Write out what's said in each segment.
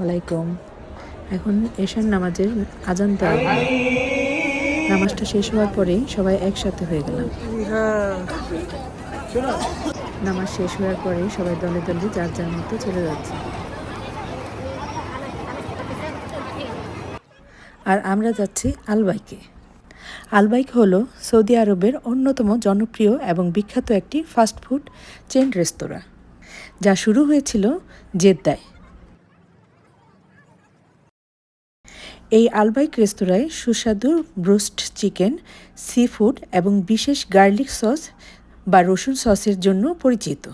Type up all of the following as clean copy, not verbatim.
আলাইকুম। এখন এশার নামাজের আজান দেওয়া হলো। নামাজটা শেষ হওয়ার পরেই সবাই একসাথে হয়ে গেলাম। নামাজ শেষ হওয়ার পরেই সবাই দলে দলে যার যার মতো চলে যাচ্ছে। আর আমরা যাচ্ছি আলবাইকে। আলবাইক হলো সৌদি আরবের অন্যতম জনপ্রিয় এবং বিখ্যাত একটি ফাস্টফুড চেন রেস্তোরাঁ, যা শুরু হয়েছিল জেদ্দায়। এই আলবাইক রেস্তোরাঁয় সুস্বাদু ব্রোস্ট চিকেন, সি ফুড এবং বিশেষ গার্লিক সস বা রসুন সসের জন্য পরিচিত।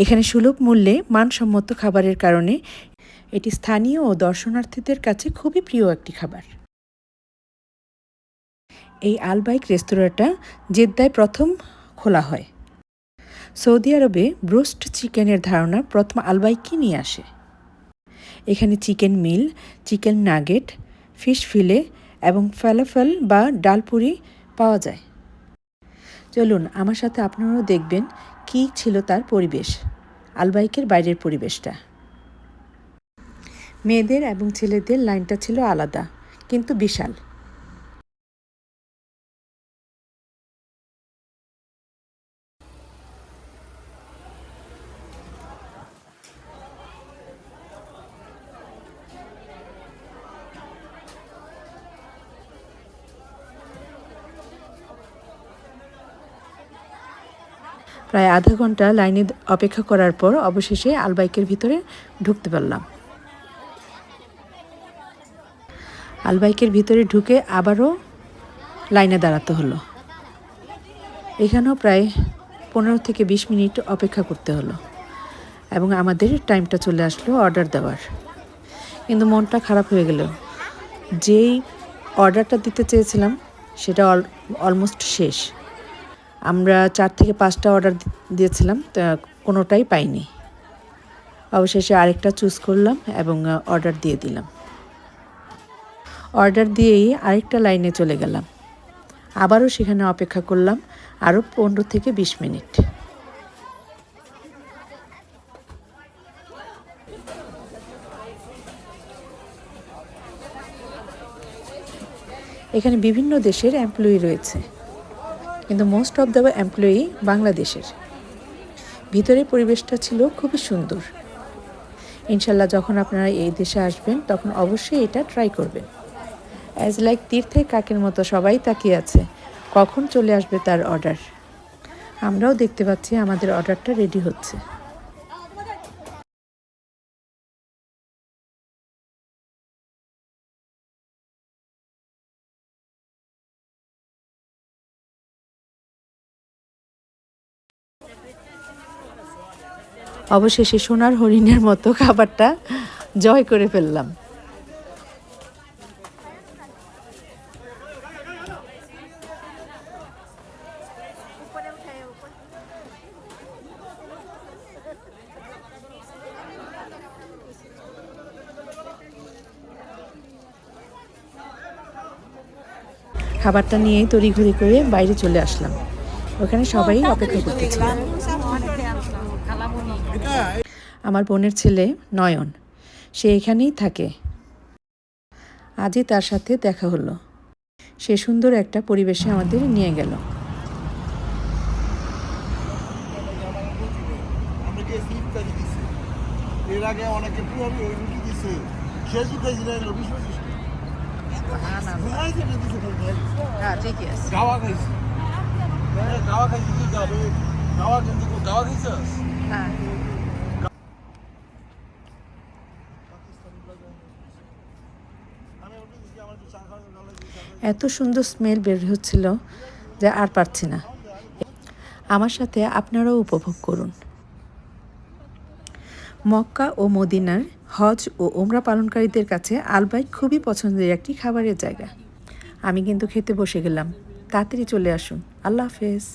এখানে সুলভ মূল্যে মানসম্মত খাবারের কারণে এটি স্থানীয় ও দর্শনার্থীদের কাছে খুবই প্রিয় একটি খাবার। এই আলবাইক রেস্তোরাঁটা জেদ্দায় প্রথম খোলা হয়। সৌদি আরবে ব্রোস্ট চিকেনের ধারণা প্রথম আলবাইকই নিয়ে আসে। এখানে চিকেন মিল, চিকেন নাগেট, ফিশ ফিলে এবং ফালাফেল বা ডালপুরি পাওয়া যায়। চলুন আমার সাথে আপনারাও দেখবেন কী ছিল তার পরিবেশ, আলবাইকের বাইরের পরিবেশটা। মেয়েদের এবং ছেলেদের লাইনটা ছিল আলাদা, কিন্তু বিশাল। প্রায় আধা ঘন্টা লাইনে অপেক্ষা করার পর অবশেষে আলবাইকের ভিতরে ঢুকতে পারলাম। আলবাইকের ভিতরে ঢুকে আবারও লাইনে দাঁড়াতে হলো। এখানেও প্রায় 15 থেকে 20 মিনিট অপেক্ষা করতে হলো এবং আমাদের টাইমটা চলে আসলো অর্ডার দেওয়ার। কিন্তু মনটা খারাপ হয়ে গেল, যেই অর্ডারটা দিতে চেয়েছিলাম সেটা অলমোস্ট শেষ। আমরা 4 থেকে 5টা অর্ডার দিয়েছিলাম, কোনোটাই পাইনি। অবশেষে আরেকটা চুজ করলাম এবং অর্ডার দিয়ে দিলাম। অর্ডার দিয়েই আরেকটা লাইনে চলে গেলাম। আবারও সেখানে অপেক্ষা করলাম আরও 15 থেকে 20 মিনিট। এখানে বিভিন্ন দেশের এমপ্লয়ি রয়েছে, কিন্তু মোস্ট অফ দ্য এমপ্লয়ি বাংলাদেশের। ভিতরের পরিবেশটা ছিল খুবই সুন্দর। ইনশাল্লাহ যখন আপনারা এই দেশে আসবেন তখন অবশ্যই এটা ট্রাই করবেন। অ্যাজ লাইক তীর্থের কাকের মতো সবাই তাকিয়ে আছে কখন চলে আসবে তার অর্ডার। আমরাও দেখতে পাচ্ছি আমাদের অর্ডারটা রেডি হচ্ছে। অবশেষে সোনার হরিণের মতো খাবারটা জয় করে ফেললাম। খাবারটা নিয়েই তড়িঘড়ি করে বাইরে চলে আসলাম। ওখানে সবাই অপেক্ষা করতেছিল। আমার বোনের ছেলে নয়ন, সে এখানেই থাকে। আজই তার সাথে দেখা হলো। সে সুন্দর একটা পরিবেশে আমাদের নিয়ে গেল। এর আগে অনেকে রুটি দিছে, শেষই খাইছিল গাওয়া খাইছি, গাওয়া খাইছি কি গাবে গাওয়া, কিন্তু গাওয়া খাইছিস? এত সুন্দর স্মেল বের হচ্ছিল যে আর পারছি না। আমার সাথে আপনারাও উপভোগ করুন। মক্কা ও মদিনার হজ ও ওমরা পালনকারীদের কাছে আলবাইক খুবই পছন্দের একটি খাবারের জায়গা। আমি কিন্তু খেতে বসে গেলাম। তাড়াতাড়ি চলে আসুন। আল্লাহ হাফেজ।